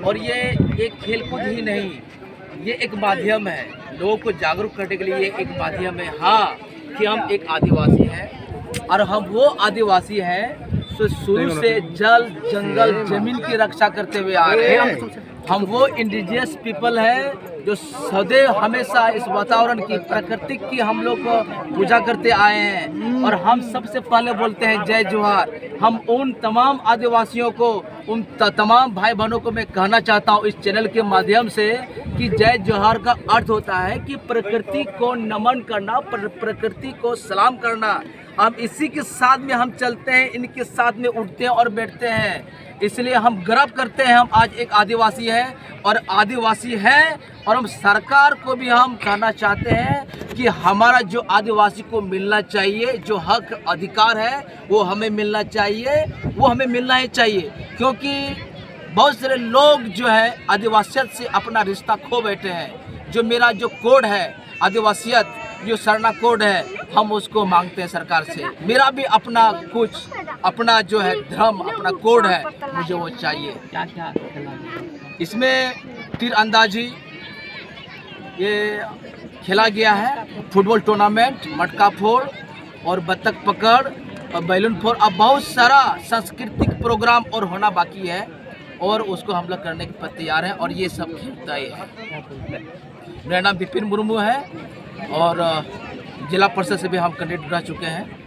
और ये एक खेलकूद ही नहीं, ये एक माध्यम है, लोगों को जागरूक करने के लिए ये एक माध्यम है। हाँ, कि हम एक आदिवासी हैं और हम वो आदिवासी हैं जो शुरू से जल जंगल जमीन की रक्षा करते हुए आ रहे हैं। हम वो इंडिजियस पीपल हैं जो सदैव हमेशा इस वातावरण की प्रकृति की हम लोग पूजा करते आए हैं। और हम सबसे पहले बोलते हैं जय जोहार। हम उन तमाम आदिवासियों को, उन तमाम भाई बहनों को मैं कहना चाहता हूँ इस चैनल के माध्यम से कि जय जोहार का अर्थ होता है कि प्रकृति को नमन करना, प्रकृति को सलाम करना। अब इसी के साथ में हम चलते हैं, इनके साथ में उठते हैं और बैठते हैं। इसलिए हम गर्व करते हैं हम आज एक आदिवासी हैं और आदिवासी हैं। और हम सरकार को भी हम कहना चाहते हैं कि हमारा जो आदिवासी को मिलना चाहिए, जो हक अधिकार है वो हमें मिलना चाहिए, वो हमें मिलना ही चाहिए। क्योंकि बहुत सारे लोग जो है आदिवासियत से अपना रिश्ता खो बैठे हैं। जो मेरा जो कोड है आदिवासियत, जो सरना कोड है, हम उसको मांगते हैं सरकार से। मेरा भी अपना कुछ, अपना जो है धर्म, अपना कोड है, मुझे वो चाहिए। क्या क्या इसमें तीर अंदाजी ये खेला गया है, फुटबॉल टूर्नामेंट, मटका फोड़ और बत्तख पकड़ और बैलून फोड़। अब बहुत सारा सांस्कृतिक प्रोग्राम और होना बाकी है और उसको हम लोग करने के तैयार हैं और ये सब खेलता ही है। मेरा नाम विपिन मुर्मू है और जिला परिषद से भी हम कैंडिडेट रह चुके हैं।